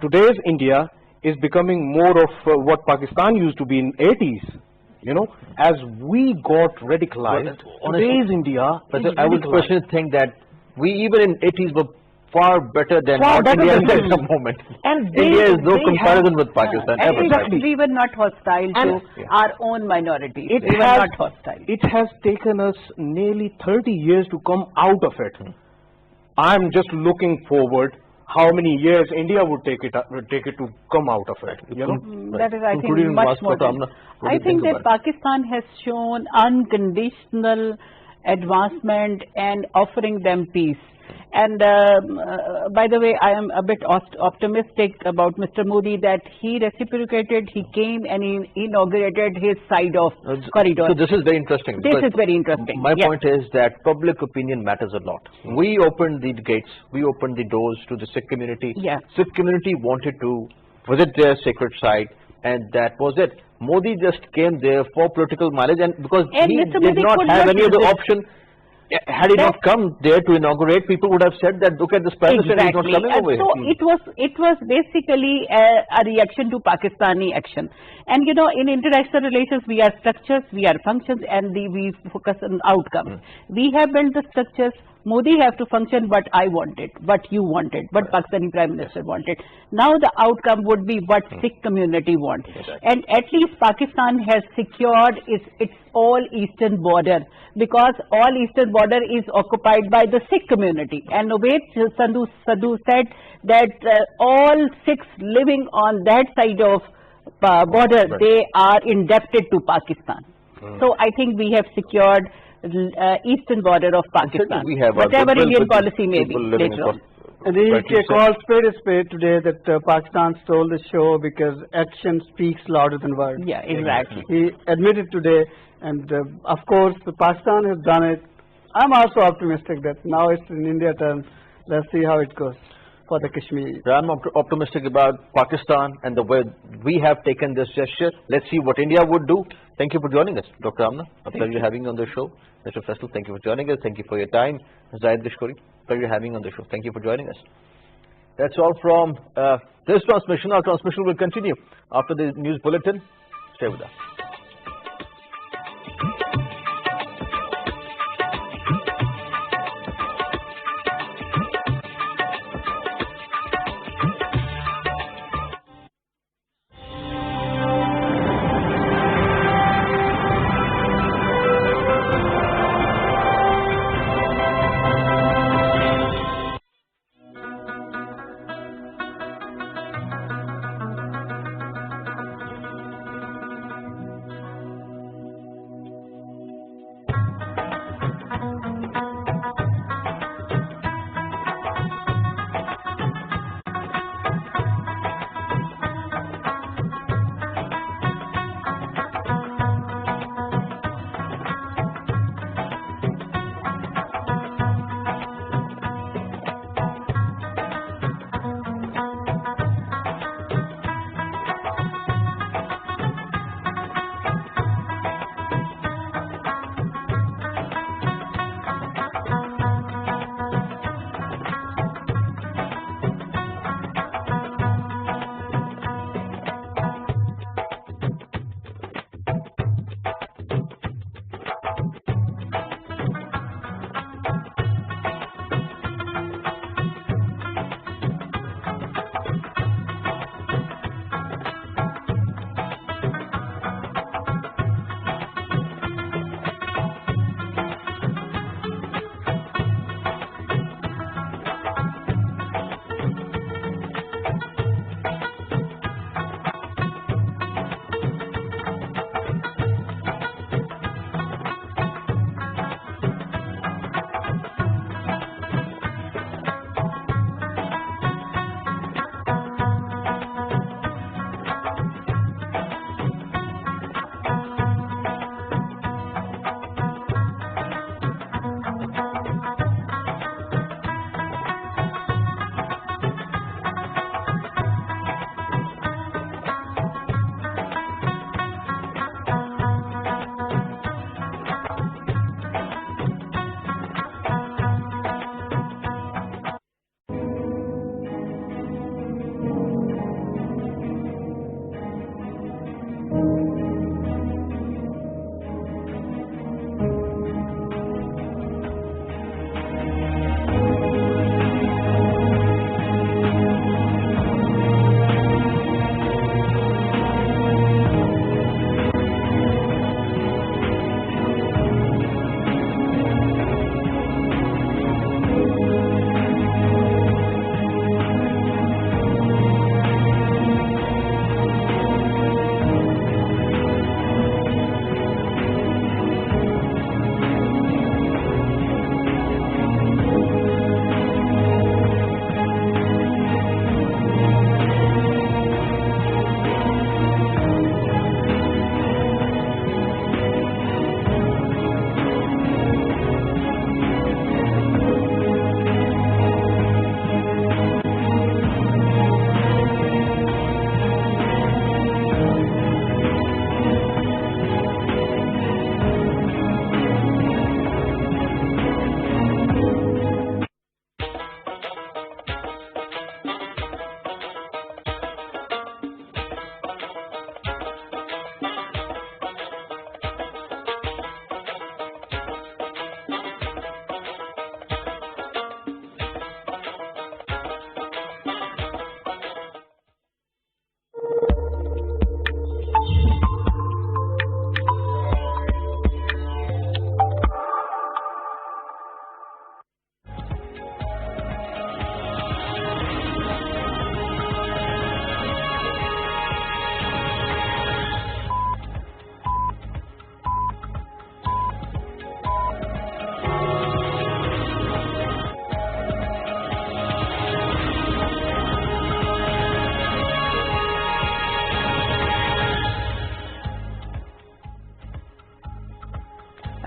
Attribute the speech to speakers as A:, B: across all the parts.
A: today's India is becoming more of what Pakistan used to be in 80s. You know, as we got radicalized, today's India is
B: I would
A: radicalized.
B: personally think that we even in 80s were far better than
A: Far
B: what
A: better
B: India
A: than
B: is at the moment.
C: And
B: India is no
A: they
B: comparison with Pakistan.
C: and
B: ever.
C: in fact, we were not hostile to our own minorities.
A: It
C: We were
A: has,
C: not hostile.
A: it has taken us nearly 30 years to come out of it. I'm just looking forward how many years India would take it to come out of it. You know,
C: That is, I think,
B: Concluding
C: much
B: remarks,
C: more.
B: Dr. Amna, what do
C: I
B: you
C: think
B: think
C: that Pakistan has shown unconditional advancement and offering them peace. And by the way, I am a bit optimistic about Mr. Modi that he reciprocated, he came and he inaugurated his side of corridor.
B: So this is very interesting.
C: This
B: because
C: is very interesting.
B: My
C: Yeah.
B: point is that public opinion matters a lot. We opened the gates, we opened the doors to the Sikh community.
C: Yeah.
B: Sikh community wanted to visit their sacred site, and that was it. Modi just came there for political mileage, and because
C: And
B: he
C: Mr.
B: did
C: Modi
B: not
C: could
B: have
C: not
B: any other
C: resist.
B: option. Had he not come there to inaugurate, people would have said that look at this Prime Minister, he's not
C: Exactly.
B: coming
C: And
B: over
C: so
B: here.
C: it was basically a reaction to Pakistani action. And you know, in international relations, we are structures, we are functions, and we focus on outcomes. We have built the structures. Modi have to function what I wanted, what you wanted, what Pakistani Prime Minister wanted. Now the outcome would be what Sikh community wants. And at least Pakistan has secured its all eastern border, because all eastern border is occupied by the Sikh community. And Oved Sadhu said that all Sikhs living on that side of border, they are indebted to Pakistan. So I think we have secured eastern border of Pakistan,
B: We have
C: whatever Indian policy may be
B: people living
C: later on.
B: in
D: We call spade a spade today that Pakistan stole the show because action speaks louder than words.
C: Yeah, exactly.
D: He admitted today, and of course, Pakistan has done it. I'm also optimistic that now it's in India terms. Let's see how it goes for the Kashmir.
B: I'm optimistic about Pakistan and the way we have taken this gesture. Let's see what India would do. Thank you for joining us, Dr. Amna. A pleasure having you on the show. Mr. Faisal, thank you for joining us. Thank you for your time. Zahid Dishkori, pleasure having you on the show. Thank you for joining us. That's all from this transmission. Our transmission will continue after the news bulletin. Stay with us.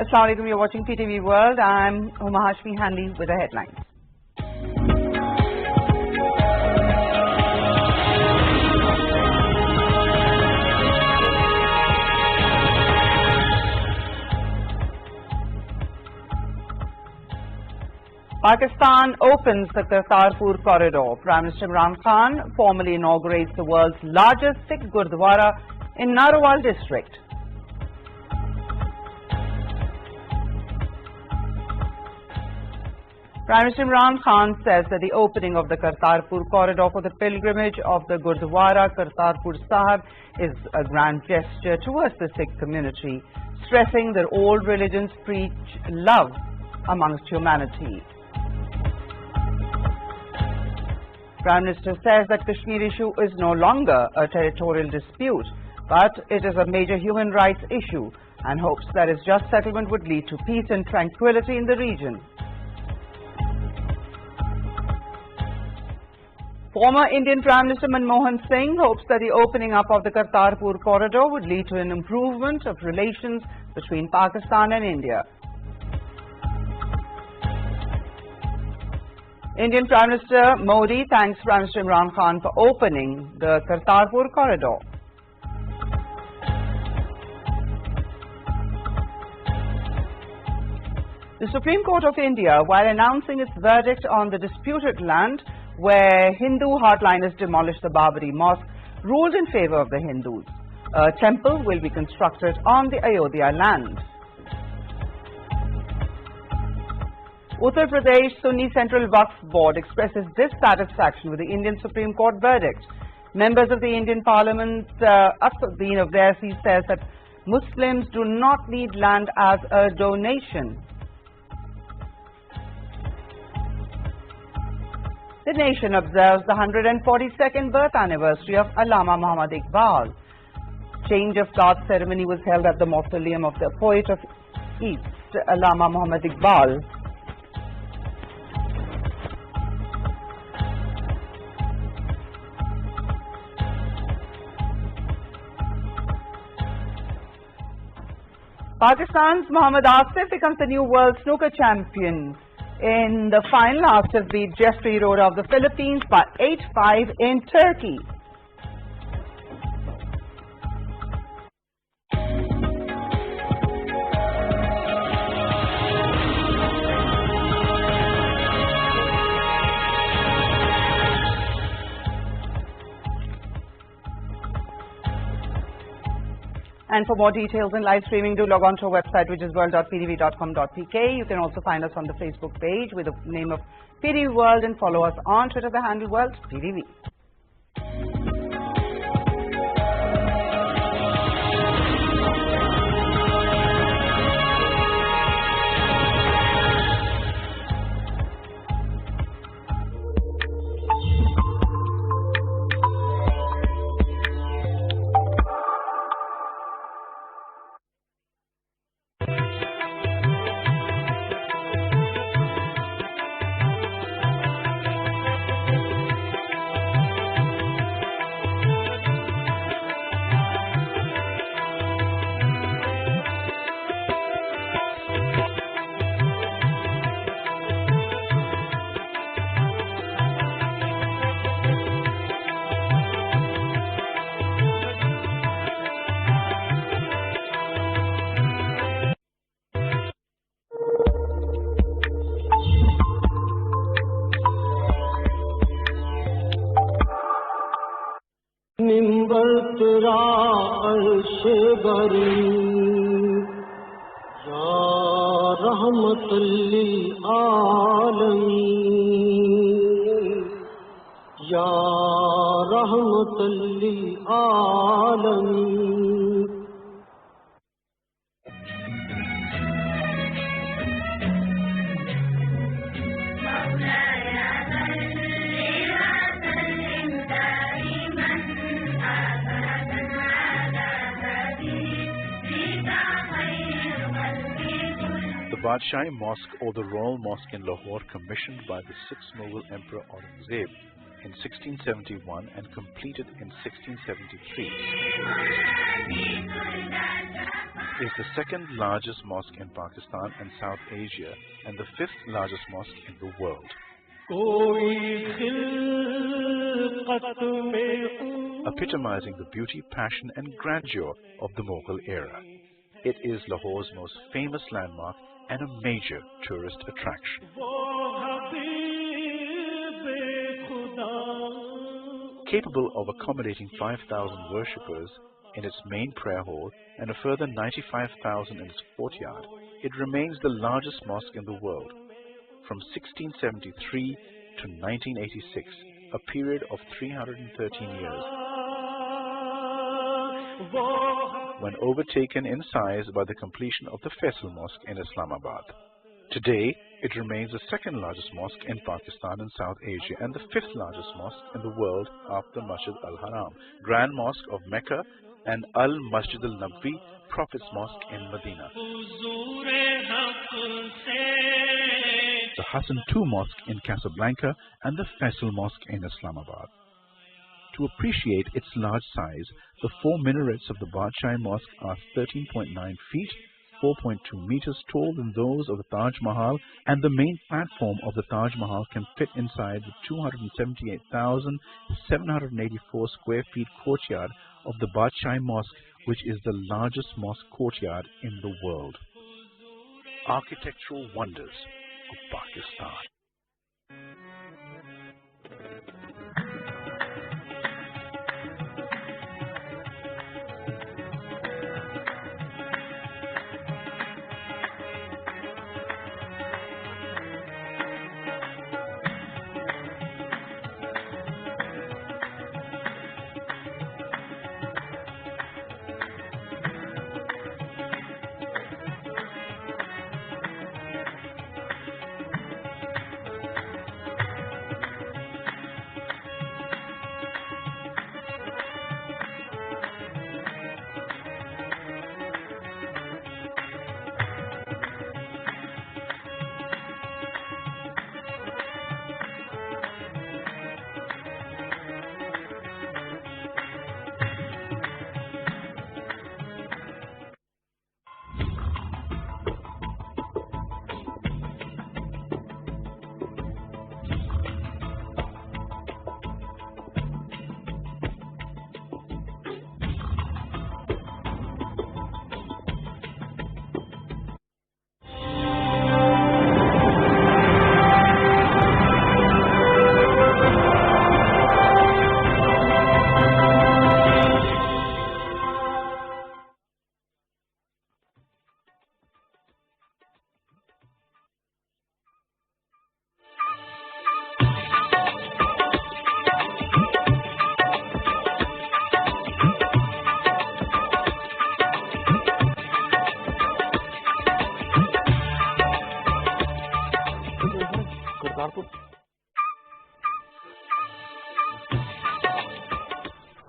E: Assalamu alaikum, you're watching PTV World. I'm Huma Hashmi Handy with the headlines. Pakistan opens the Kartarpur corridor. Prime Minister Imran Khan formally inaugurates the world's largest Sikh Gurdwara in Narowal district. Prime Minister Imran Khan says that the opening of the Kartarpur corridor for the pilgrimage of the Gurdwara Kartarpur Sahib is a grand gesture towards the Sikh community, stressing that all religions preach love amongst humanity. Prime Minister says that Kashmir issue is no longer a territorial dispute, but it is a major human rights issue, and hopes that its just settlement would lead to peace and tranquility in the region. Former Indian Prime Minister Manmohan Singh hopes that the opening up of the Kartarpur corridor would lead to an improvement of relations between Pakistan and India. Indian Prime Minister Modi thanks Prime Minister Imran Khan for opening the Kartarpur corridor. The Supreme Court of India, while announcing its verdict on the disputed land where Hindu hardliners demolished the Babri Mosque, ruled in favor of the Hindus. A temple will be constructed on the Ayodhya land. Uttar Pradesh Sunni Central Waqf Board expresses dissatisfaction with the Indian Supreme Court verdict. Members of the Indian Parliament, Asduddin Owaisi, says that Muslims do not need land as a donation. The nation observes the 142nd birth anniversary of Allama Muhammad Iqbal. Change of guard ceremony was held at the mausoleum of the poet of East, Allama Muhammad Iqbal. Pakistan's Mohammad Asif becomes the new world snooker champion in the final after beat Jeffrey Roda of the Philippines by 8-5 in Turkey. And for more details and live streaming, do log on to our website, which is world.ptv.com.pk. You can also find us on the Facebook page with the name of PTV World, and follow us on Twitter, the handle World PTV.
F: Nimbar तेरा अर्श बरी या रहमतुल आलमीन या रहमतुल आलमीन
G: The Badshahi Mosque, or the Royal Mosque in Lahore, commissioned by the 6th Mughal Emperor Aurangzeb, in 1671 and completed in 1673, is the second largest mosque in Pakistan and South Asia and the fifth largest mosque in the world. Epitomizing the beauty, passion and grandeur of the Mughal era. It is Lahore's most famous landmark and a major tourist attraction. Capable of accommodating 5,000 worshippers in its main prayer hall and a further 95,000 in its courtyard, it remains the largest mosque in the world. From 1673 to 1986, a period of 313 years, when overtaken in size by the completion of the Faisal Mosque in Islamabad. Today, it remains the second largest mosque in Pakistan and South Asia and the fifth largest mosque in the world after Masjid al-Haram, Grand Mosque of Mecca and Al-Masjid al-Nabwi, Prophet's Mosque in Medina. The Hassan II Mosque in Casablanca and the Faisal Mosque in Islamabad. To appreciate its large size, the four minarets of the Badshah Mosque are 13.9 feet, 4.2 meters taller than those of the Taj Mahal, and the main platform of the Taj Mahal can fit inside the 278,784 square feet courtyard of the Badshah Mosque, which is the largest mosque courtyard in the world. Architectural wonders of Pakistan.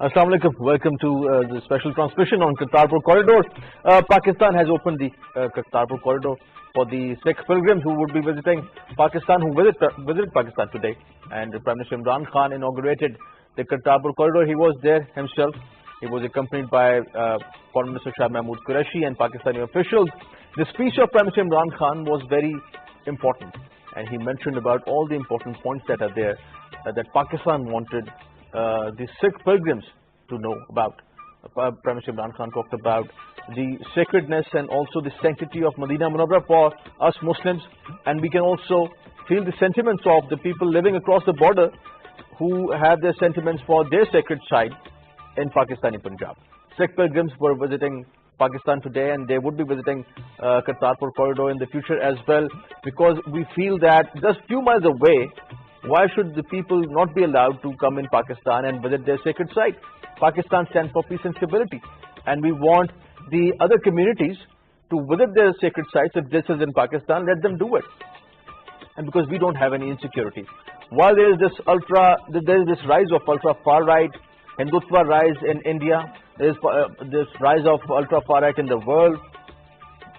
B: Assalamu alaikum. Welcome to the special transmission on Kartarpur Corridor. Pakistan has opened the Kartarpur Corridor for the Sikh pilgrims who would be visiting Pakistan, who visited Pakistan today. And Prime Minister Imran Khan inaugurated the Kartarpur Corridor. He was there himself. He was accompanied by Foreign Minister Shah Mahmood Qureshi and Pakistani officials. The speech of Prime Minister Imran Khan was very important, and he mentioned about all the important points that are there that Pakistan wanted the Sikh pilgrims to know about. Prime Minister Imran Khan talked about the sacredness and also the sanctity of Medina Munawwara for us Muslims, and we can also feel the sentiments of the people living across the border who have their sentiments for their sacred site in Pakistani Punjab. Sikh pilgrims were visiting Pakistan today, and they would be visiting Kartarpur Corridor in the future as well, because we feel that just few miles away, why should the people not be allowed to come in Pakistan and visit their sacred site? Pakistan stands for peace and stability, and we want the other communities to visit their sacred sites. If this is in Pakistan, let them do it. And because we don't have any insecurity. While there is this rise of ultra far right, Hindutva rise in India, there is this rise of ultra far right in the world,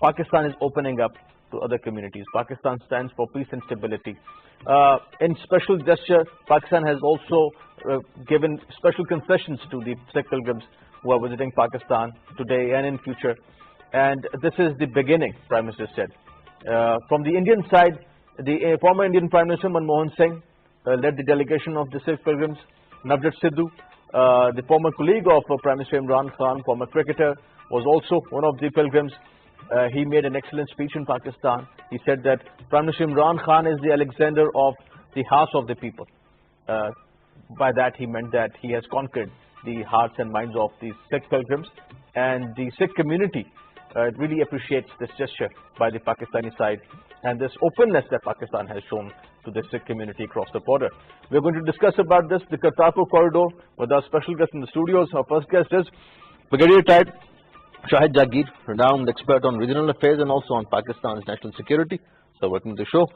B: Pakistan is opening up to other communities. Pakistan stands for peace and stability. In special gesture, Pakistan has also given special concessions to the Sikh pilgrims who are visiting Pakistan today and in future. And this is the beginning, Prime Minister said. From the Indian side, the former Indian Prime Minister Manmohan Singh led the delegation of the Sikh pilgrims. Navjot Sidhu, the former colleague of Prime Minister Imran Khan, former cricketer, was also one of the pilgrims. He made an excellent speech in Pakistan. He said that Prime Minister Imran Khan is the Alexander of the hearts of the people. By that he meant that he has conquered the hearts and minds of the Sikh pilgrims, and the Sikh community really appreciates this gesture by the Pakistani side and this openness that Pakistan has shown to the Sikh community across the border. We are going to discuss about this, the Kartarpur corridor, with our special guest in the studios. Our first guest is Brigadier Retired Shahid Jagir, renowned expert on regional affairs and also on Pakistan's national security. So, welcome to the show.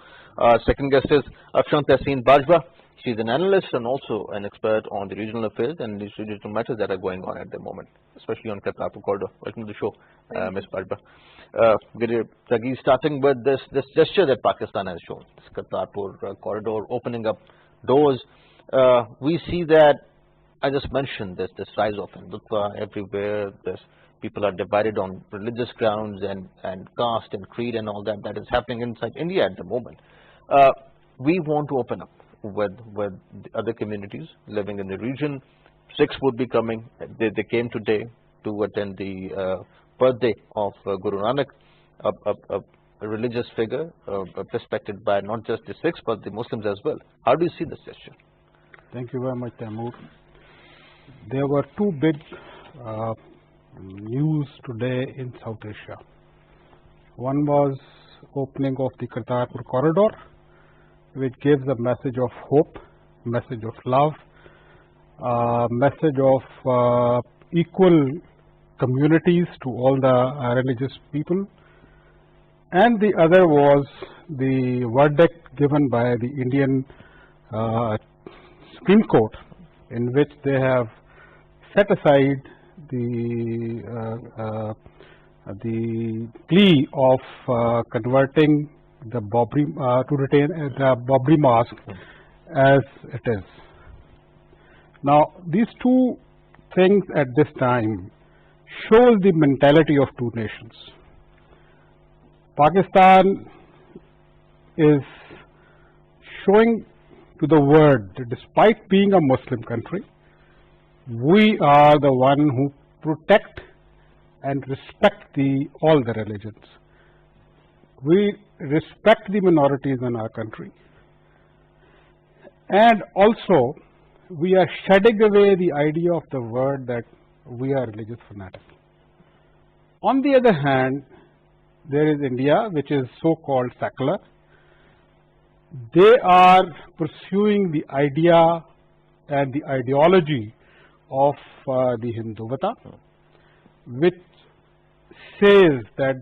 B: Second guest is Afshan Tehseen Bajwa. She's an analyst and also an expert on the regional affairs and the regional matters that are going on at the moment, especially on Kartarpur corridor. Welcome to the show, Ms. Bajwa. Brigadier Jagir, starting with this gesture that Pakistan has shown, this Kartarpur corridor opening up doors. We see that, I just mentioned this rise of Hindutva everywhere. People are divided on religious grounds and caste and creed and all that is happening inside India at the moment. We want to open up with the other communities living in the region. Sikhs would be coming. They came today to attend the birthday of Guru Nanak, a religious figure respected by not just the Sikhs but the Muslims as well. How do you see this gesture?
H: Thank you very much, Taimur. There were two big news today in South Asia. One was opening of the Kartarpur corridor, which gives a message of hope, message of love, message of equal communities to all the religious people. And the other was the verdict given by the Indian Supreme Court, in which they have set aside the plea of converting the Babri to retain the Babri Mosque as it is. Now, these two things at this time shows the mentality of two nations. Pakistan is showing to the world that despite being a Muslim country, we are the one who protect and respect all the religions. We respect the minorities in our country, and also we are shedding away the idea of the word that we are religious fanatics. On the other hand, there is India, which is so-called secular. They are pursuing the idea and the ideology of the Hinduvata, which says that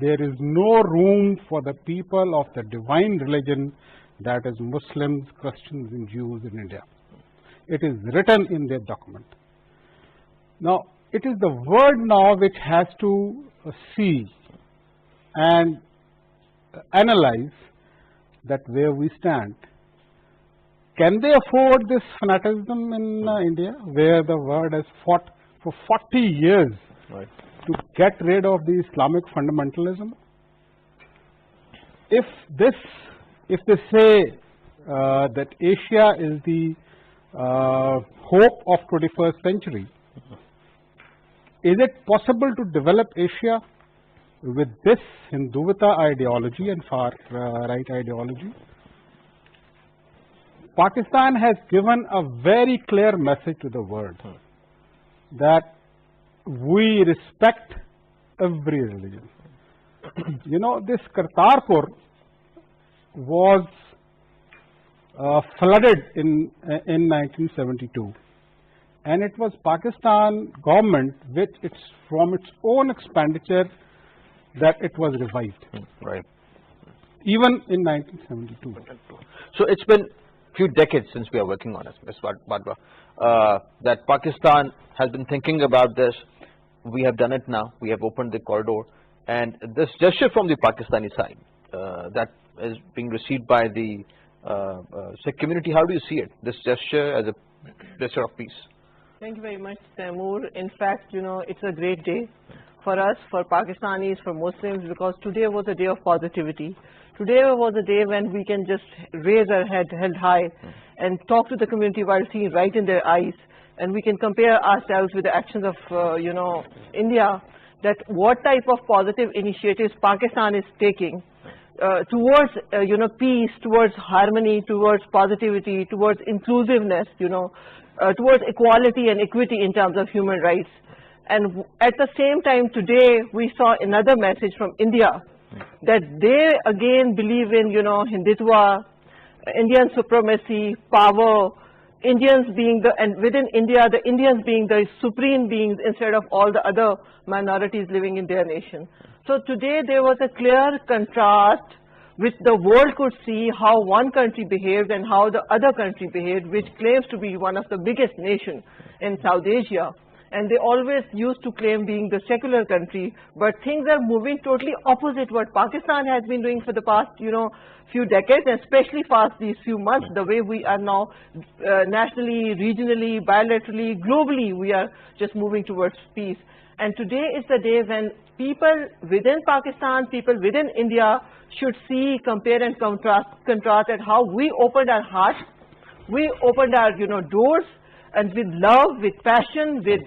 H: there is no room for the people of the divine religion, that is Muslims, Christians and Jews in India. It is written in their document. Now, it is the world now which has to see and analyze that where we stand. Can they afford this fanaticism in India, where the world has fought for 40 years to get rid of the Islamic fundamentalism? If they say that Asia is the hope of 21st century, is it possible to develop Asia with this Hinduvata ideology and far right ideology? Pakistan has given a very clear message to the world that we respect every religion. You know, this Kartarpur was flooded in 1972, and it was Pakistan government which from its own expenditure that it was revived.
B: Right.
H: Even in 1972.
B: So it's been few decades since we are working on it, Ms. Bajwa, that Pakistan has been thinking about this. We have done it now. We have opened the corridor, and this gesture from the Pakistani side that is being received by the Sikh community. How do you see it, this gesture as a gesture of peace?
I: Thank you very much, Taimur. In fact, you know, it's a great day for us, for Pakistanis, for Muslims, because today was a day of positivity. Today was a day when we can just raise our head held high and talk to the community while seeing right in their eyes, and we can compare ourselves with the actions of, you know, India, that what type of positive initiatives Pakistan is taking towards, you know, peace, towards harmony, towards positivity, towards inclusiveness, you know, towards equality and equity in terms of human rights. And at the same time, today we saw another message from India that they again believe in, you know, Hindutva, Indian supremacy, power, Indians being the, and within India, the Indians being the supreme beings instead of all the other minorities living in their nation. So today there was a clear contrast which the world could see how one country behaved and how the other country behaved, which claims to be one of the biggest nations in South Asia. And they always used to claim being the secular country, but things are moving totally opposite what Pakistan has been doing for the past, you know, few decades, and especially past these few months, the way we are now nationally, regionally, bilaterally, globally, we are just moving towards peace. And today is the day when people within Pakistan, people within India should see, compare and contrast at how we opened our hearts, we opened our, you know, doors, and with love, with passion, with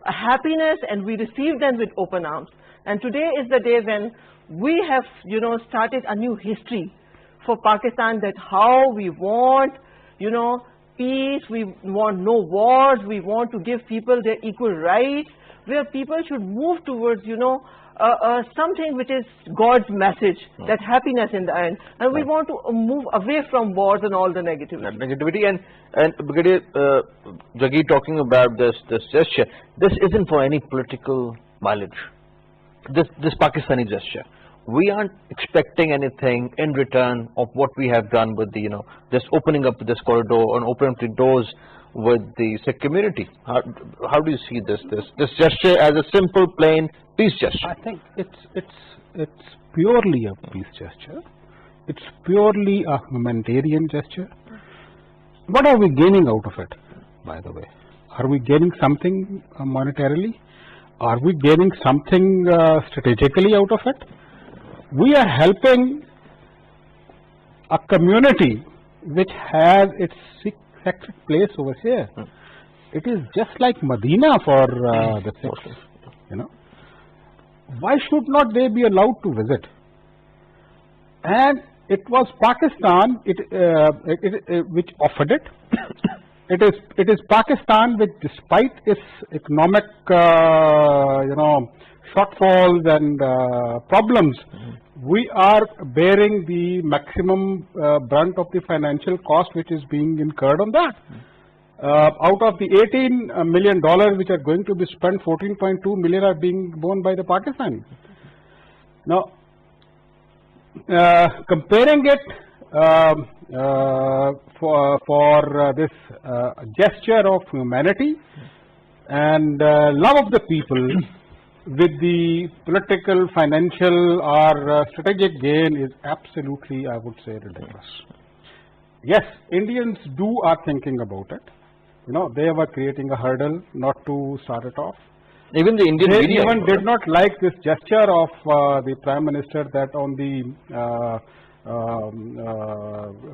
I: happiness, and we receive them with open arms. And today is the day when we have, you know, started a new history for Pakistan, that how we want, you know, peace, we want no wars, we want to give people their equal rights, where people should move towards, you know, something which is God's message, that happiness in the end. And we want to move away from wars and all the negativity.
B: And Brigadier Jaggi, talking about this gesture, this isn't for any political mileage. This Pakistani gesture, we aren't expecting anything in return of what we have done with the, you know, just opening up this corridor and opening up the doors with the Sikh community. How do you see this gesture as a simple, plain peace gesture?
H: I think it's purely a peace gesture. It's purely a humanitarian gesture. What are we gaining out of it, by the way? Are we gaining something monetarily? Are we gaining something strategically out of it? We are helping a community which has its sacred place over here. It is just like Medina for the Sikhs, you know. Why should not they be allowed to visit? And it was Pakistan which offered it. It is Pakistan which, despite its economic, you know, shortfalls and problems, we are bearing the maximum brunt of the financial cost which is being incurred on that. Out of the $18 million which are going to be spent, 14.2 million are being borne by the Pakistanis. Now, comparing it for this gesture of humanity and love of the people with the political, financial or strategic gain is absolutely, I would say, ridiculous. Yes, Indians are thinking about it. You know, they were creating a hurdle not to start it off.
B: Even the Indian
H: they
B: media
H: even did not like this gesture of the Prime Minister that on the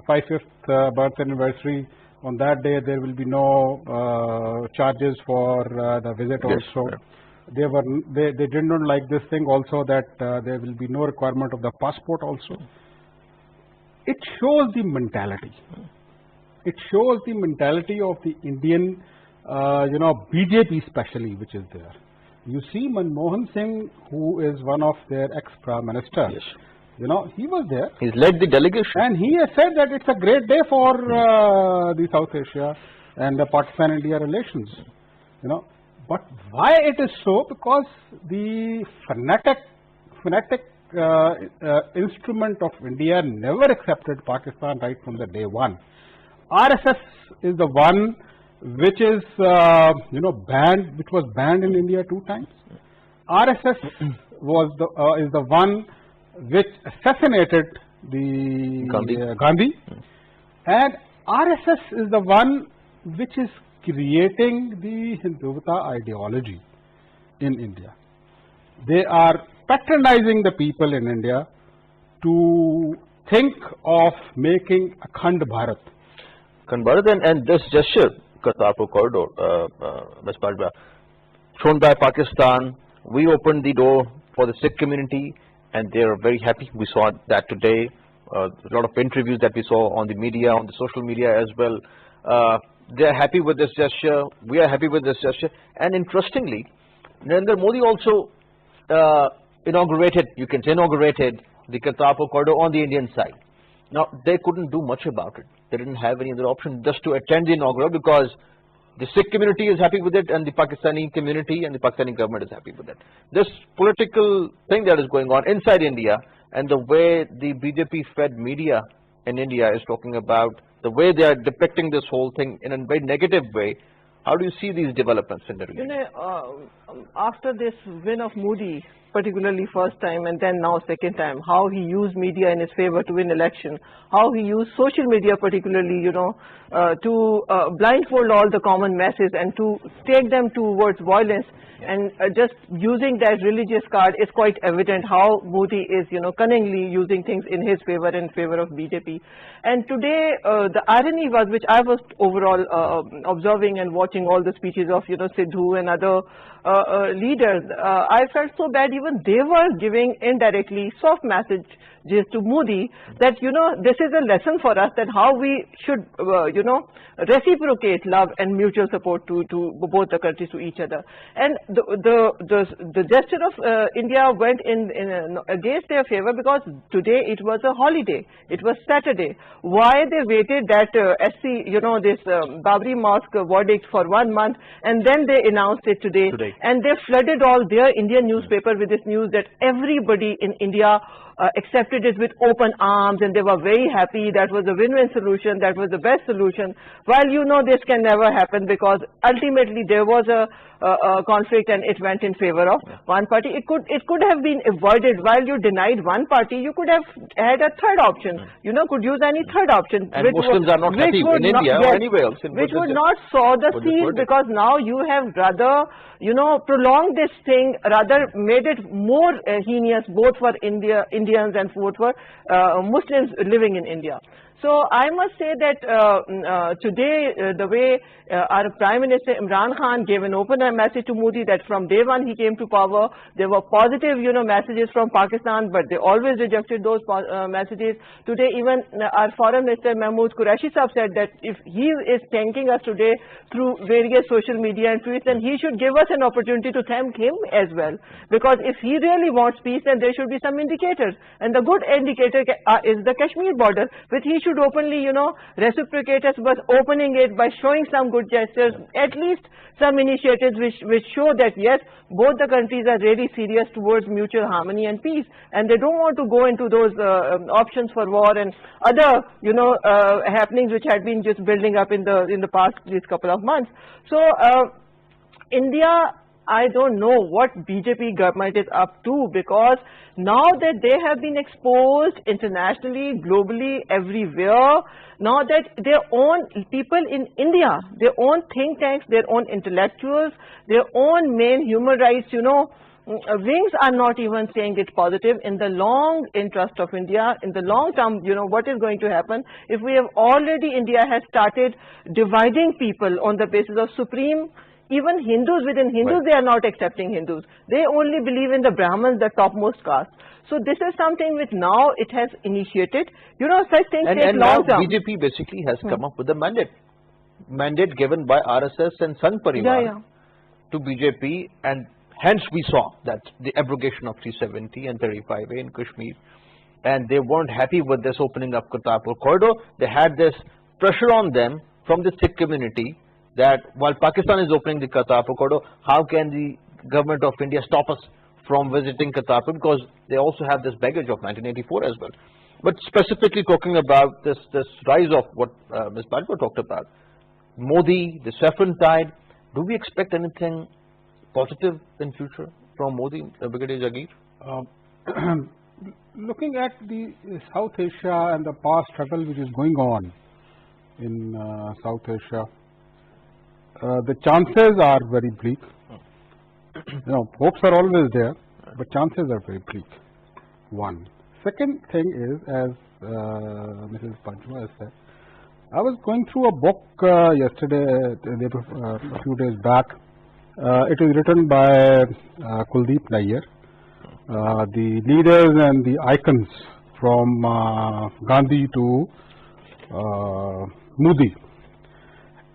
H: 5th birth anniversary, on that day there will be no charges for the visit also. They did not like this thing also, that there will be no requirement of the passport also. It shows the mentality. It shows the mentality of the Indian, you know, BJP especially, which is there. You see Manmohan Singh, who is one of their ex-Prime Ministers, yes, you know, he was there.
B: He's led the delegation.
H: And he has said that it's a great day for the South Asia and the Pakistan-India relations, you know. But why it is so? Because the fanatic instrument of India never accepted Pakistan right from the day one. RSS is the one which is, you know, banned, which was banned in India 2 times. RSS was is the one which assassinated the
B: Gandhi.
H: Gandhi. And RSS is the one which is creating the Hindutva ideology in India. They are patronizing the people in India to think of making Akhand Bharat.
B: And this gesture, Kartarpur corridor, Ms. Pajba, shown by Pakistan, we opened the door for the Sikh community and they are very happy. We saw that today. A lot of interviews that we saw on the media, on the social media as well. They are happy with this gesture. We are happy with this gesture. And interestingly, Narendra Modi also inaugurated the Kartarpur corridor on the Indian side. Now, they couldn't do much about it. They didn't have any other option just to attend the inaugural because the Sikh community is happy with it and the Pakistani community and the Pakistani government is happy with it. This political thing that is going on inside India and the way the BJP-fed media in India is talking about, the way they are depicting this whole thing in a very negative way, how do you see these developments in the region?
I: After this win of Modi, particularly first time and then now second time, how he used media in his favor to win election, how he used social media particularly, to blindfold all the common masses and to take them towards violence, and just using that religious card is quite evident how Modi is, cunningly using things in his favor, in favor of BJP. And today, the irony was, which I was overall observing and watching all the speeches of, Sidhu and other leaders, I felt so bad. Even they were giving indirectly soft messages to Modi that, this is a lesson for us that how we should, reciprocate love and mutual support to both the countries, to each other. And the gesture of India went in against their favor because today it was a holiday. It was Saturday. Why they waited that SC, this Babri Mosque verdict for 1 month, and then they announced it today. And they flooded all their Indian newspaper with this news that everybody in India accepted it with open arms and they were very happy. That was a win-win solution. That was the best solution. While this can never happen because ultimately there was a conflict and it went in favor of one party. It could have been avoided. While you denied one party, you could have had a third option. Could use any third option.
B: And Muslims are not happy in India or anywhere else.
I: Which would not sow the seed, because now you have rather, prolonged this thing, rather made it more heinous both for Indians and both for Muslims living in India. So I must say that today, the way our Prime Minister Imran Khan gave an open message to Modi that from day one he came to power, there were positive, messages from Pakistan, but they always rejected those messages. Today, even our Foreign Minister Mahmood Qureshi Sahab said that if he is thanking us today through various social media and tweets, then he should give us an opportunity to thank him as well. Because if he really wants peace, then there should be some indicators. And the good indicator is the Kashmir border, which he should openly, reciprocate us by opening it, by showing some good gestures, at least some initiatives which show that yes, both the countries are really serious towards mutual harmony and peace, and they don't want to go into those options for war and other, happenings which had been just building up in the past these couple of months. So India, I don't know what BJP government is up to, because now that they have been exposed internationally, globally, everywhere, now that their own people in India, their own think tanks, their own intellectuals, their own main human rights, wings are not even saying it positive in the long interest of India, in the long term, what is going to happen if we have already, India has started dividing people on the basis of supreme. Even Hindus, within Hindus, they are not accepting Hindus. They only believe in the Brahmins, the topmost caste. So this is something which now it has initiated. Such things take long term.
B: And now BJP basically has come up with a mandate given by RSS and Sangh Parivar to BJP, and hence we saw that the abrogation of 370 and 35A in Kashmir. And they weren't happy with this opening up Kartarpur corridor. They had this pressure on them from the Sikh community that while Pakistan is opening the Kartarpur corridor, how can the government of India stop us from visiting Kartarpur, because they also have this baggage of 1984 as well. But specifically talking about this rise of what Ms. Pajba talked about, Modi, the saffron tide, do we expect anything positive in future from Modi, Brigadier Jagir?
H: looking at the South Asia and the power struggle which is going on in South Asia, the chances are very bleak. Hopes are always there, but chances are very bleak. One. Second thing is, as Mrs. Panchwa has said, I was going through a book yesterday, a few days back. It is written by Kuldeep Nayyar, the leaders and the icons from Gandhi to Modi.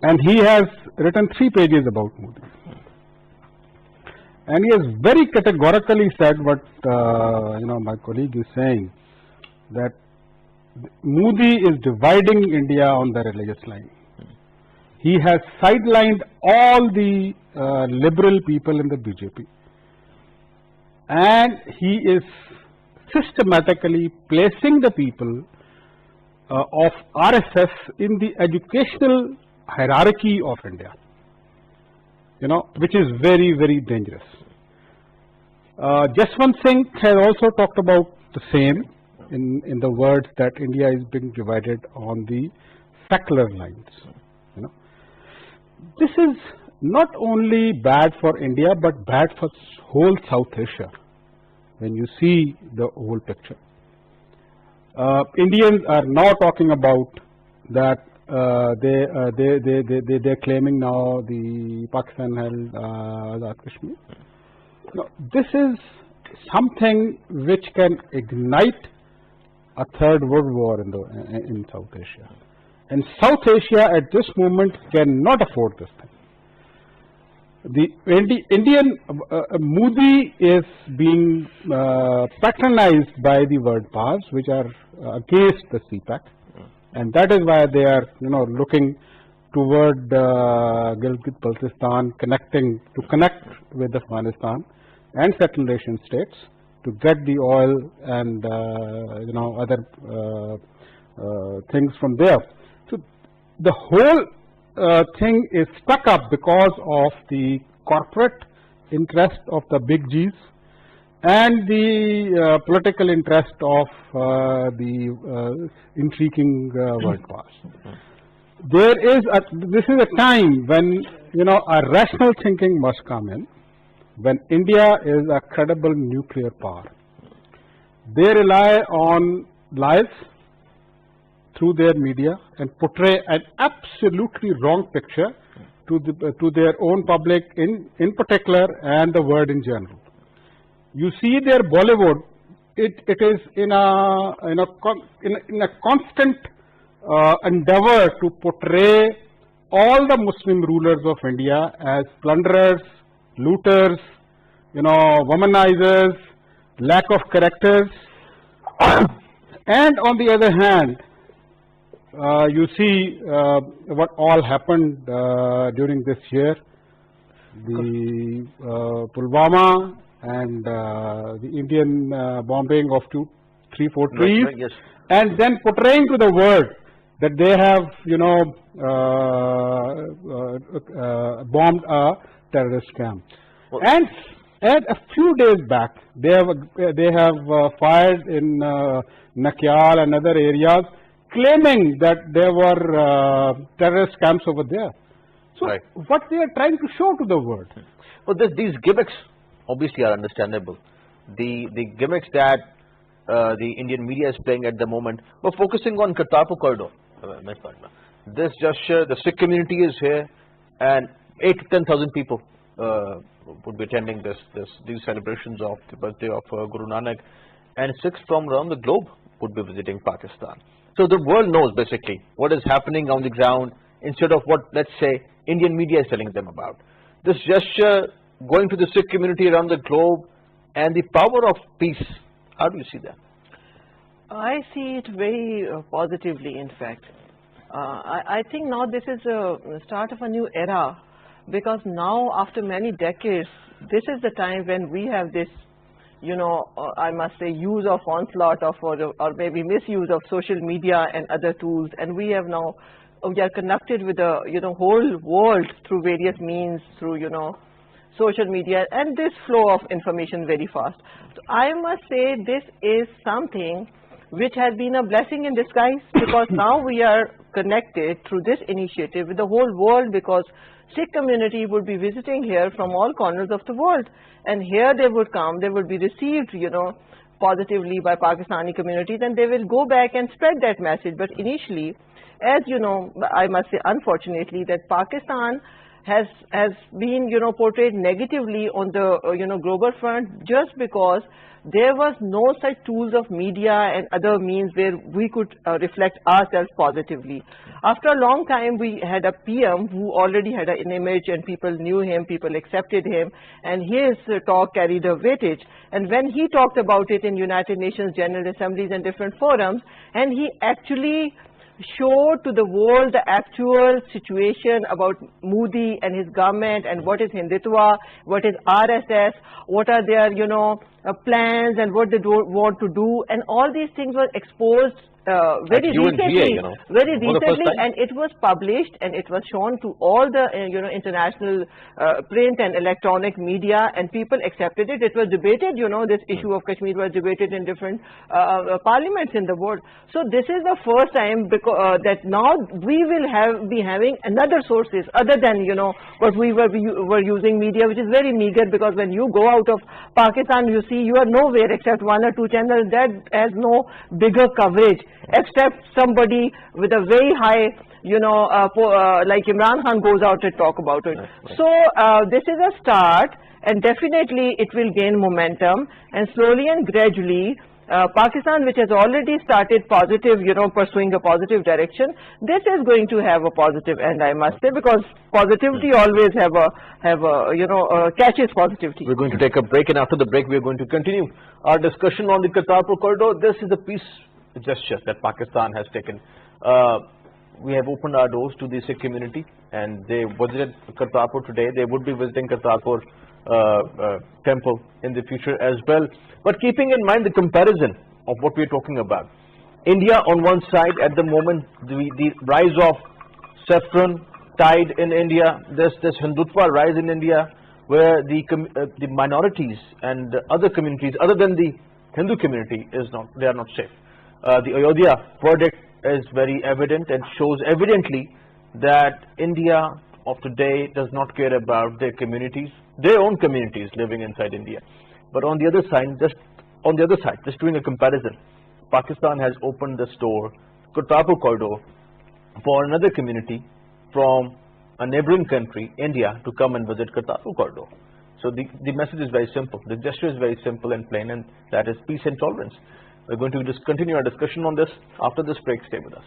H: And he has written 3 pages about Modi. And he has very categorically said what my colleague is saying, that Modi is dividing India on the religious line. He has sidelined all the liberal people in the BJP, and he is systematically placing the people of RSS in the educational hierarchy of India, which is very, very dangerous. Jaswant Singh has also talked about the same in the words that India is being divided on the secular lines. This is not only bad for India, but bad for whole South Asia when you see the whole picture. Indians are now talking about that they're claiming now the Pakistan held Azad Kashmir. Now, this is something which can ignite a third world war in South Asia. And South Asia at this moment cannot afford this thing. The Indian Modi is being patronized by the world powers which are against the CPAC, and that is why they are looking toward Gilgit-Baltistan, to connect with Afghanistan and settled nation states to get the oil and other things from there. So the whole thing is stuck up because of the corporate interest of the big Gs and the political interest of the intriguing world powers. This is a time when a rational thinking must come in. When India is a credible nuclear power, they rely on lies through their media and portray an absolutely wrong picture to their own public in particular and the world in general. You see their Bollywood; it is in a constant endeavor to portray all the Muslim rulers of India as plunderers, looters, womanizers, lack of characters. And on the other hand, you see what all happened during this year, the Pulwama and the Indian bombing of 3-4 trees,
B: yes.
H: And then portraying to the world that they have, bombed a terrorist camp. And a few days back, they have fired in Nakyal and other areas, claiming that there were terrorist camps over there. So,
B: right.
H: What they are trying to show to the world?
B: Well, these gimmicks obviously are understandable. The gimmicks that the Indian media is playing at the moment, we're focusing on Kartarpur corridor. This gesture, the Sikh community is here, and 8 to 10,000 people would be attending these celebrations of the birthday of Guru Nanak, and Sikhs from around the globe would be visiting Pakistan. So the world knows basically what is happening on the ground instead of what, let's say, Indian media is telling them about. This gesture going to the Sikh community around the globe and the power of peace, how do you see that?
I: I see it very positively, in fact. I think now this is a start of a new era, because now after many decades, this is the time when we have this, I must say, use of onslaught of or maybe misuse of social media and other tools, and we have now, we are connected with the whole world through various means, through social media, and this flow of information very fast. So I must say this is something which has been a blessing in disguise, because now we are connected through this initiative with the whole world, because Sikh community would be visiting here from all corners of the world, and here they would come, they would be received, positively by Pakistani communities, and they will go back and spread that message. But initially, as you know, I must say unfortunately that Pakistan has been portrayed negatively on the global front, just because there was no such tools of media and other means where we could reflect ourselves positively. After a long time, we had a PM who already had an image, and people knew him, people accepted him, and his talk carried a weightage. And when he talked about it in United Nations General Assemblies and different forums, and he actually showed to the world the actual situation about Modi and his government, and what is Hindutva, what is RSS, what are their plans, and what they want to do, and all these things were exposed very recently, and it was published and it was shown to all the international print and electronic media, and people accepted it. It was debated, this issue of Kashmir was debated in different parliaments in the world. So this is the first time that now we will be having another sources other than what we were using media, which is very meager, because when you go out of Pakistan, you see you are nowhere except one or two channels that has no bigger coverage, except somebody with a very high, like Imran Khan goes out and talk about it. So this is a start, and definitely it will gain momentum, and slowly and gradually Pakistan, which has already started positive, pursuing a positive direction, this is going to have a positive end, I must say, because positivity always catches positivity.
B: We're going to take a break, and after the break, we're going to continue our discussion on the Kartarpur corridor. This is a peace gesture that Pakistan has taken. We have opened our doors to the Sikh community, and they visited Kartarpur today. They would be visiting Kartarpur temple in the future as well. But keeping in mind the comparison of what we're talking about, India on one side at the moment, the rise of saffron tide in India, this Hindutva rise in India, where the minorities and other communities other than the Hindu community they are not safe. The Ayodhya verdict is very evident and shows evidently that India of today does not care about their communities, their own communities living inside India. But on the other side, just doing a comparison, Pakistan has opened the door, Kartarpur corridor, for another community from a neighboring country, India, to come and visit Kartarpur corridor. So the message is very simple. The gesture is very simple and plain, and that is peace and tolerance. We're going to just continue our discussion on this after this break. Stay with us.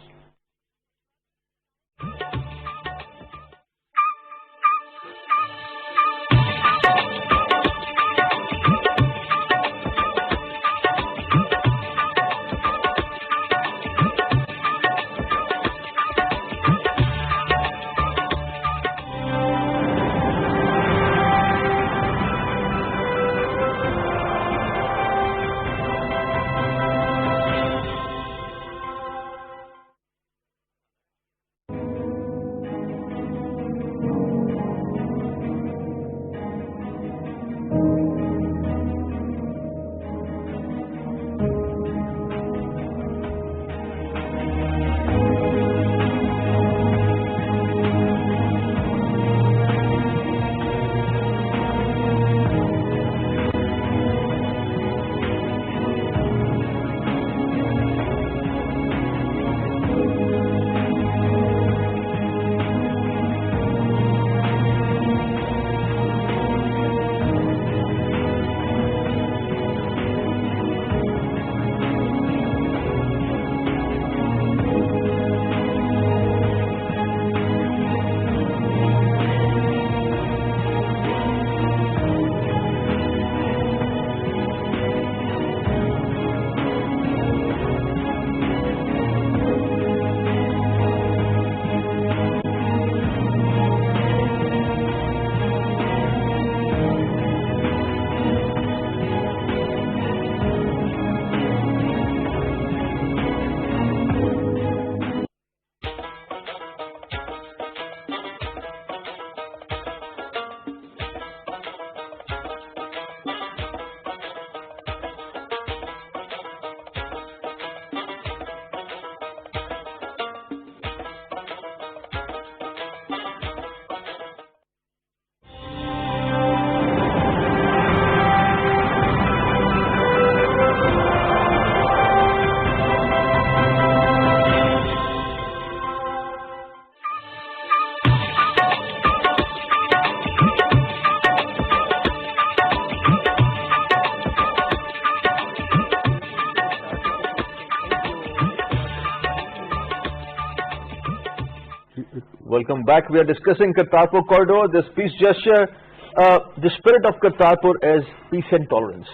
B: Welcome back. We are discussing Kartarpur corridor, this peace gesture. The spirit of Kartarpur is peace and tolerance,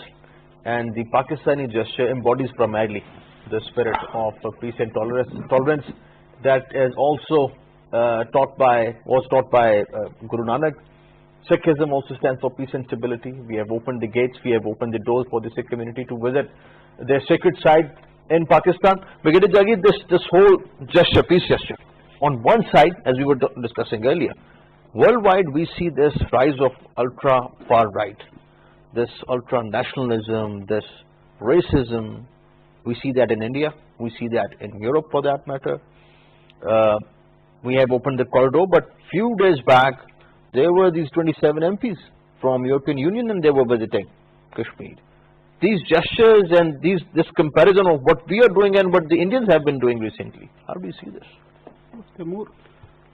B: and the Pakistani gesture embodies primarily the spirit of peace and tolerance that is also was taught by Guru Nanak. Sikhism also stands for peace and stability. We have opened the gates, we have opened the doors for the Sikh community to visit their sacred site in Pakistan. Brigadier Jagir, this whole gesture, peace gesture, on one side, as we were discussing earlier, worldwide we see this rise of ultra far right, this ultra nationalism, this racism. We see that in India, we see that in Europe for that matter. We have opened the corridor, but few days back there were these 27 MPs from European Union and they were visiting Kashmir. These gestures and this comparison of what we are doing and what the Indians have been doing recently, how do you see this?
H: Timur,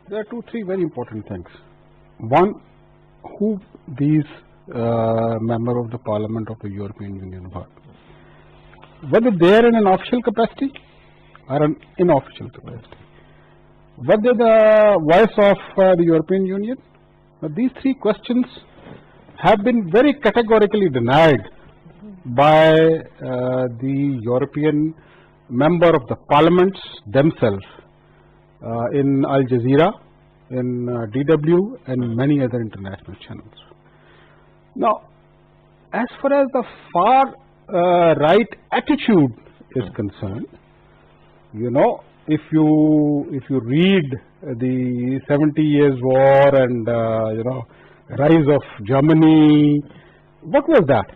H: there are three very important things. One, who these member of the Parliament of the European Union were. Whether they are in an official capacity or an unofficial capacity. Whether the voice of the European Union. These three questions have been very categorically denied by the European member of the parliaments themselves in Al Jazeera, in DW and many other international channels. Now, as far as the far right attitude is concerned, you know, if you read the 70 Years War and you know, rise of Germany, what was that?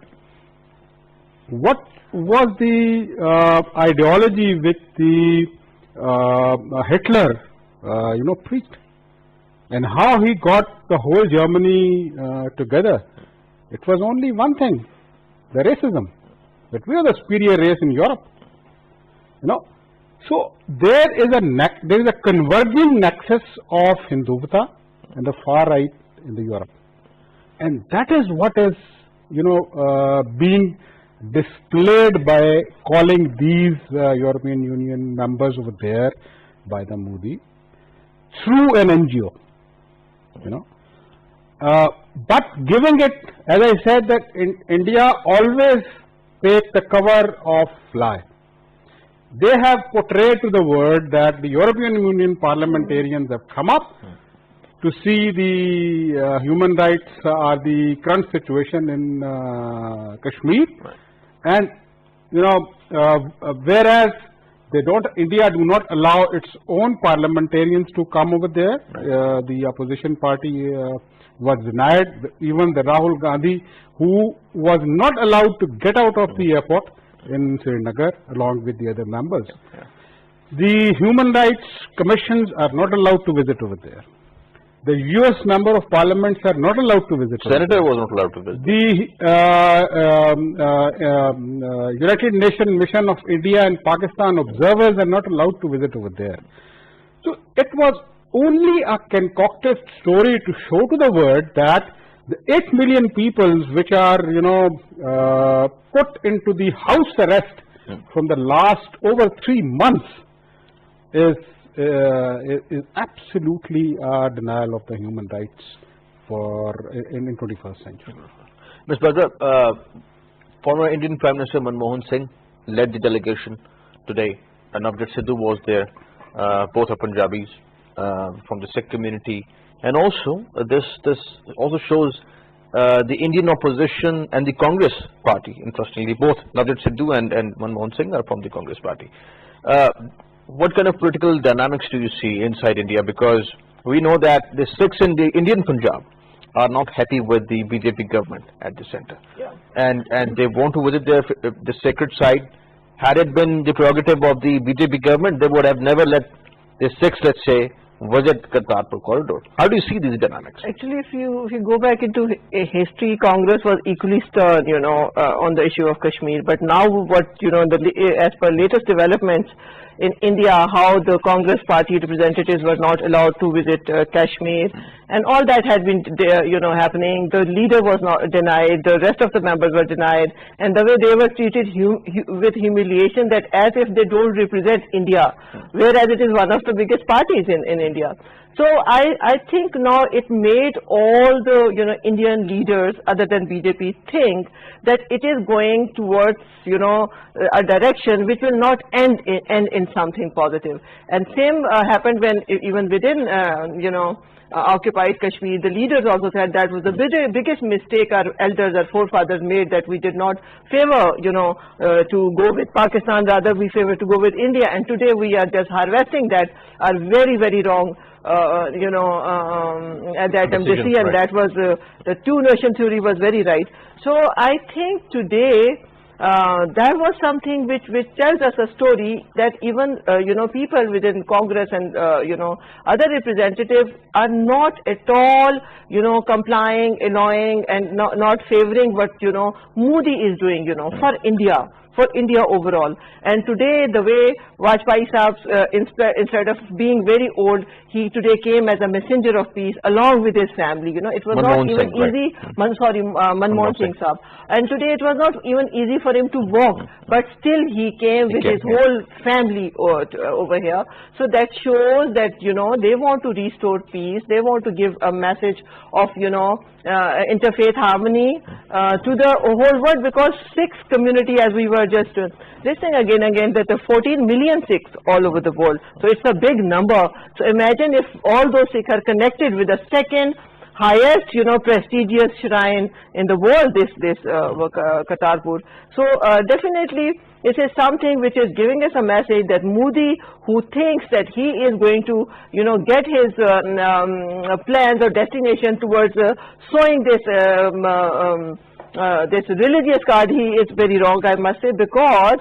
H: What was the ideology which the Hitler you know, preached, and how he got the whole Germany together? It was only one thing, the racism, that we are the superior race in Europe, you know. So there is a converging nexus of Hindutva and the far right in the Europe, and that is what is, you know, being displayed by calling these European Union members over there by the Modi through an NGO, you know. But giving it, as I said, that in India always takes the cover of lie. They have portrayed to the world that the European Union parliamentarians have come up to see the human rights or the current situation in Kashmir, and you know, whereas they don't, India do not allow its own parliamentarians to come over there. The opposition party was denied. Even the Rahul Gandhi, who was not allowed to get out of the airport in Srinagar along with the other members. The human rights commissions are not allowed to visit over there. The US member of parliaments are not allowed to visit.
B: Senator was not allowed to visit.
H: The United Nations Mission of India and Pakistan observers are not allowed to visit over there. So it was only a concocted story to show to the world that the 8 million people which are, you know, put into the house arrest from the last over 3 months is absolutely a denial of the human rights in 21st century.
B: Ms. Badra, former Indian Prime Minister Manmohan Singh led the delegation today, and Navjot Sidhu was there. Both are Punjabis from the Sikh community. And also, this also shows the Indian opposition and the Congress party. Interestingly, both Navjot Sidhu and Manmohan Singh are from the Congress party. What kind of political dynamics do you see inside India? Because we know that the Sikhs in the Indian Punjab are not happy with the BJP government at the center, and they want to visit the sacred site. Had it been the prerogative of the BJP government, they would have never let the Sikhs, let's say, visit Kartarpur corridor. How do you see these dynamics?
I: Actually, if you go back into history, Congress was equally stern, you know, on the issue of Kashmir. But now, what, you know, as per latest developments in India, how the Congress party representatives were not allowed to visit Kashmir, and all that had been, you know, happening. The leader was not denied, the rest of the members were denied, and the way they were treated with humiliation, that as if they don't represent India, whereas it is one of the biggest parties in India. So I think now it made all the, you know, Indian leaders other than BJP think that it is going towards, you know, a direction which will not end in something positive. And same happened when even within, you know, occupied Kashmir, the leaders also said that was the biggest mistake our elders, our forefathers made, that we did not favor, you know, to go with Pakistan, rather we favor to go with India. And today we are just harvesting that, are very, very wrong, you know, at that time decision.
B: Right.
I: That was, the two-nation theory was very right. So I think today, that was something which tells us a story that even, you know, people within Congress and, you know, other representatives are not at all, you know, complying, annoying, and not favoring what, you know, Modi is doing, you know, for India overall. And today, the way Vajpayee Saab, instead of being very old, he today came as a messenger of peace along with his family. You know, it was not even easy. Manmohan Singh Saab. And today it was not even easy for him to walk, but still he came with his whole family over here. So that shows that, you know, they want to restore peace. They want to give a message of, you know, interfaith harmony to the whole world, because Sikh community, as we were just listening again, that the 14 million Sikhs all over the world. So it's a big number. So imagine if all those Sikhs are connected with the second highest, you know, prestigious shrine in the world, this Kartarpur. So definitely it is something which is giving us a message that Modi, who thinks that he is going to, you know, get his plans or destination towards sowing this this religious card, he is very wrong, I must say, because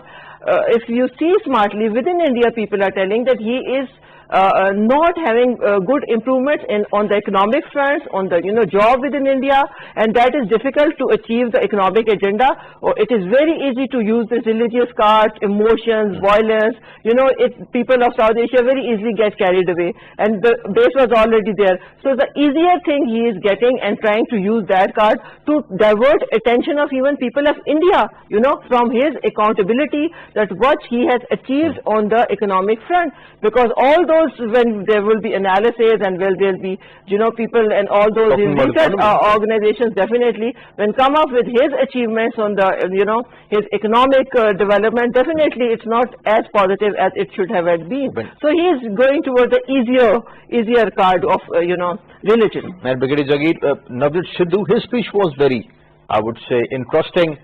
I: if you see smartly, within India people are telling that he is not having good improvements on the economic fronts, on the, you know, job within India, and that is difficult to achieve the economic agenda. It is very easy to use this religious cards, emotions, violence. You know, people of South Asia very easily get carried away, and the base was already there. So the easier thing he is getting and trying to use that card to divert attention of even people of India, you know, from his accountability, that what he has achieved on the economic front, because all those, when there will be analysis and there will be, you know, people and all those research organizations definitely when come up with his achievements on the, you know, his economic development, definitely it's not as positive as it should have been. So he is going towards the easier card of, you know, religion.
B: And Brigadier Jagir, Navjot Sidhu, his speech was very, I would say, interesting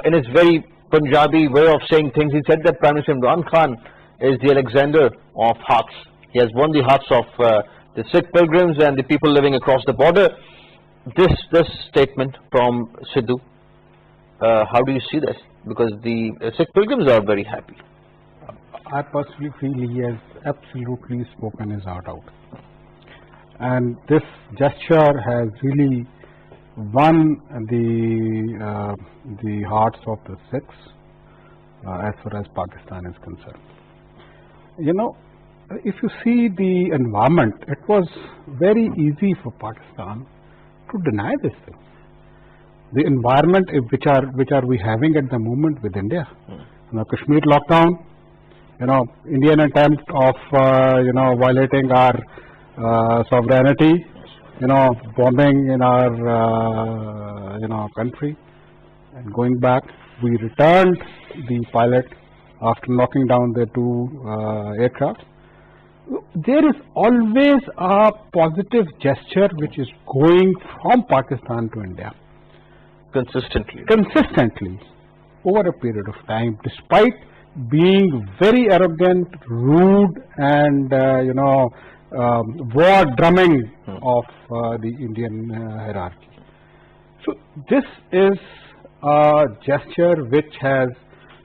B: in his very Punjabi way of saying things. He said that Prime Minister Imran Khan is the Alexander of hearts. He has won the hearts of the Sikh pilgrims and the people living across the border. This statement from Sidhu, how do you see this? Because the Sikh pilgrims are very happy.
H: I personally feel he has absolutely spoken his heart out. And this gesture has really won the hearts of the Sikhs as far as Pakistan is concerned. You know, if you see the environment, it was very easy for Pakistan to deny this thing. The environment which are we having at the moment with India? You know, Kashmir lockdown, you know, Indian attempt of you know, violating our sovereignty, you know, bombing in our you know, country, and going back, we returned the pilot after knocking down the two aircraft. There is always a positive gesture which is going from Pakistan to India. Consistently, over a period of time, despite being very arrogant, rude, and you know, war drumming of the Indian hierarchy. So this is a gesture which has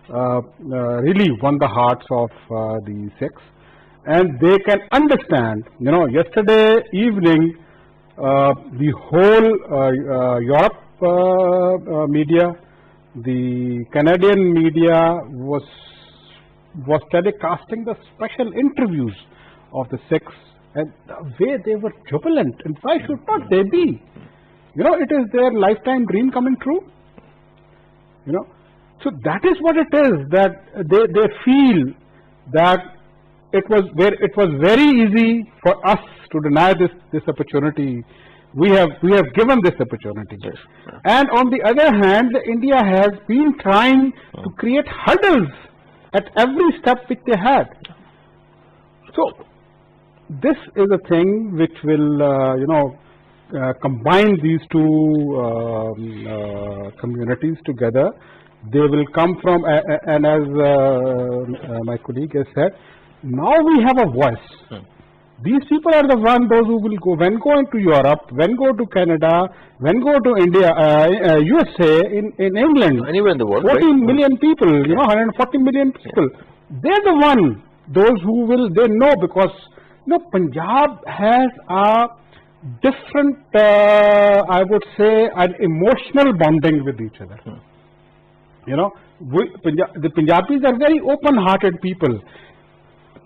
H: really won the hearts of the Sikhs, and they can understand. You know, yesterday evening, the whole Europe media, the Canadian media was telecasting the special interviews of the Sikhs, and the way they were jubilant. And why should not they be? You know, it is their lifetime dream coming true. You know, so that is what it is, that they feel that it was very easy for us to deny this opportunity. We have given this opportunity.
B: Yes.
H: And on the other hand, India has been trying to create hurdles at every step which they had. So this is a thing which will combine these two communities together. They will come from, and as my colleague has said, now we have a voice. These people are the those who will go into Europe, when go to Canada, when go to India, USA, in England.
B: Anywhere in the world,
H: 14 million people, 140 million people. They're the those who will, they know, because, Punjab has a different, I would say, an emotional bonding with each other. The Punjabis are very open-hearted people,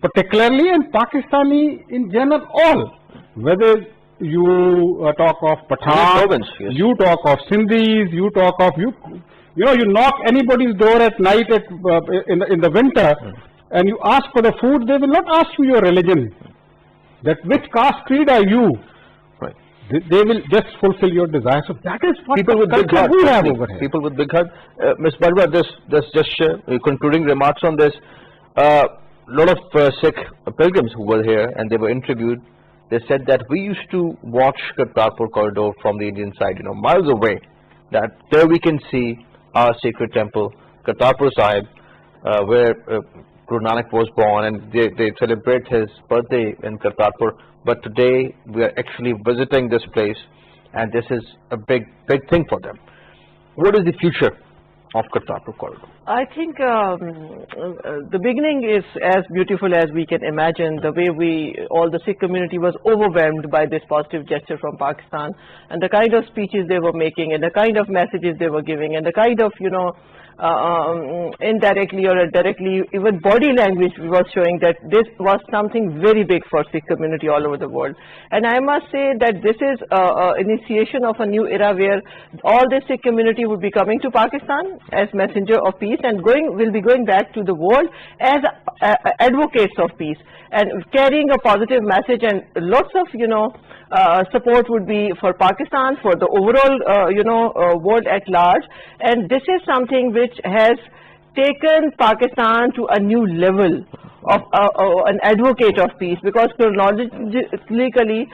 H: particularly in Pakistani in general, all. Whether you talk of Pathan, you talk of Sindhis, you talk of, you knock anybody's door at night in the winter, and you ask for the food, they will not ask you your religion. That which caste creed are you? They will just fulfill your desire. So that is what
B: people with big heart
H: we have over here.
B: People with big heart. Ms. Barwa, this gesture, concluding remarks on this. Lot of Sikh pilgrims who were here and they were interviewed. They said that we used to watch Kartarpur corridor from the Indian side, miles away. That there we can see our sacred temple, Kartarpur Sahib, where Guru Nanak was born, and they celebrate his birthday in Kartarpur. But today we are actually visiting this place, and this is a big thing for them. What is the future of Kartarpur corridor?
I: I think the beginning is as beautiful as we can imagine. The way all the Sikh community was overwhelmed by this positive gesture from Pakistan, and the kind of speeches they were making, and the kind of messages they were giving, and the kind of indirectly or directly, even body language was showing that this was something very big for Sikh community all over the world. And I must say that this is initiation of a new era where all the Sikh community would be coming to Pakistan as messenger of peace, and will be going back to the world as advocates of peace and carrying a positive message, and lots of support would be for Pakistan, for the overall world at large. And this is something which has taken Pakistan to a new level of an advocate of peace, because chronologically,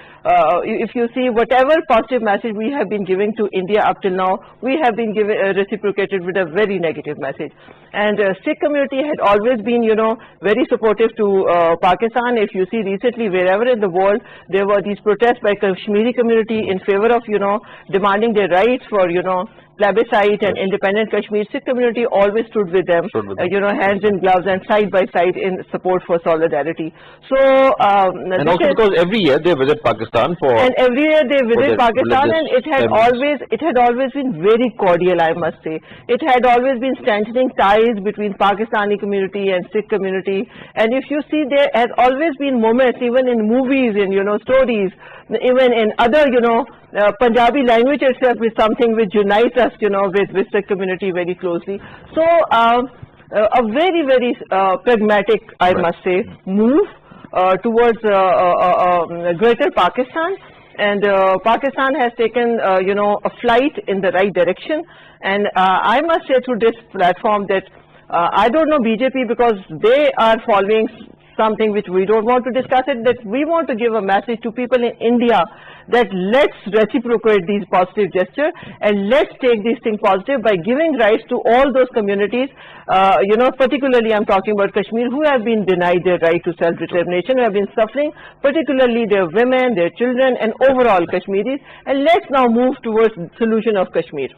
I: if you see whatever positive message we have been giving to India up till now, we have been reciprocated with a very negative message. And Sikh community had always been, very supportive to Pakistan. If you see recently, wherever in the world, there were these protests by Kashmiri community in favor of, demanding their rights for, plebiscite and independent Kashmir. Sikh community always stood with them, hands in gloves and side by side in support for solidarity. So,
B: and also because every year they visit Pakistan
I: and every year they visit Pakistan, and it had always been very cordial, I must say. It had always been strengthening ties between Pakistani community and Sikh community. And if you see, there has always been moments, even in movies, in stories, even in other Punjabi language itself is something which unites us, with Sikh community very closely. So, a very, very pragmatic, I must say, move towards greater Pakistan. And Pakistan has taken, a flight in the right direction. And I must say through this platform that I don't know BJP, because they are following something which we don't want to discuss it, that we want to give a message to people in India that let's reciprocate these positive gestures, and let's take these things positive by giving rights to all those communities, particularly I'm talking about Kashmir, who have been denied their right to self-determination, who have been suffering, particularly their women, their children, and overall Kashmiris. And let's now move towards solution of Kashmir.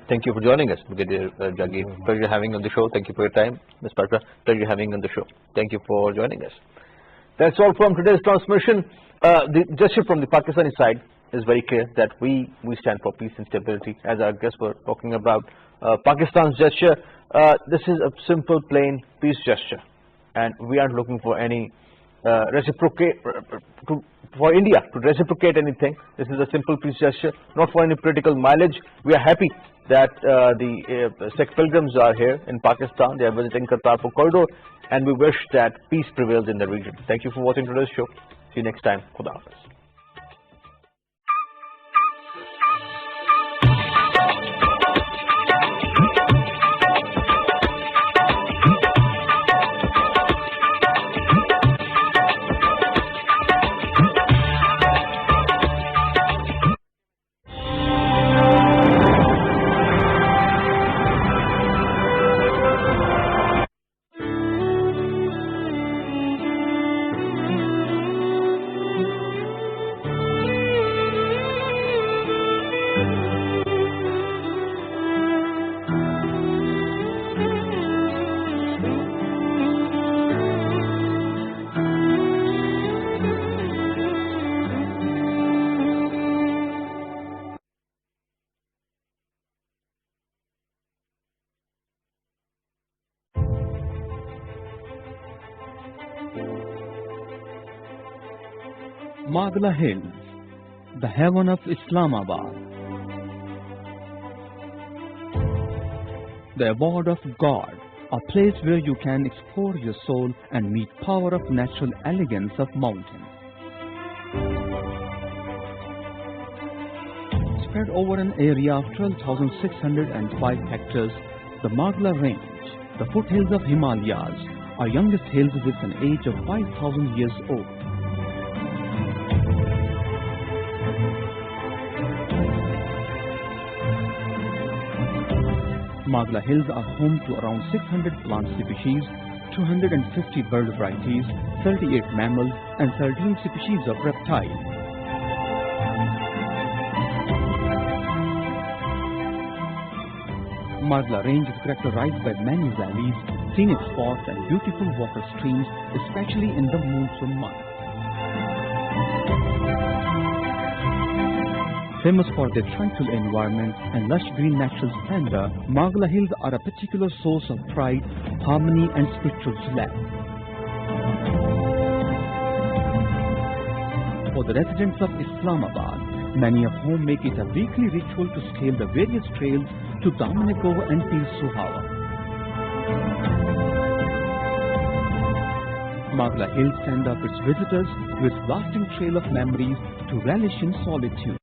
B: Thank you for joining us, Brigadier Jaggi. Pleasure having you on the show. Thank you for your time. Ms. Patra, pleasure having you on the show. Thank you for joining us. That's all from today's transmission. The gesture from the Pakistani side is very clear that we stand for peace and stability. As our guests were talking about Pakistan's gesture, this is a simple, plain peace gesture, and we aren't looking for any for India to reciprocate anything. This is a simple peace gesture, not for any political mileage. We are happy that the Sikh pilgrims are here in Pakistan. They are visiting Kartarpur corridor. and we wish that peace prevails in the region. Thank you for watching today's show. See you next time. Khuda Hafiz.
J: Magla Hills, the heaven of Islamabad. The abode of God, a place where you can explore your soul and meet power of natural elegance of mountains. Spread over an area of 12,605 hectares, the Magla Range, the foothills of Himalayas, are youngest hills with an age of 5,000 years old. Magla Hills are home to around 600 plant species, 250 bird varieties, 38 mammals and 13 species of reptiles. Magla Range is characterized by many valleys, scenic spots and beautiful water streams, especially in the monsoon months. Famous for their tranquil environment and lush green natural splendor, Magla Hills are a particular source of pride, harmony and spiritual delight. For the residents of Islamabad, many of whom make it a weekly ritual to scale the various trails to Damanikovo and Pir Suhawa. Magla Hills send up its visitors with lasting trail of memories to relish in solitude.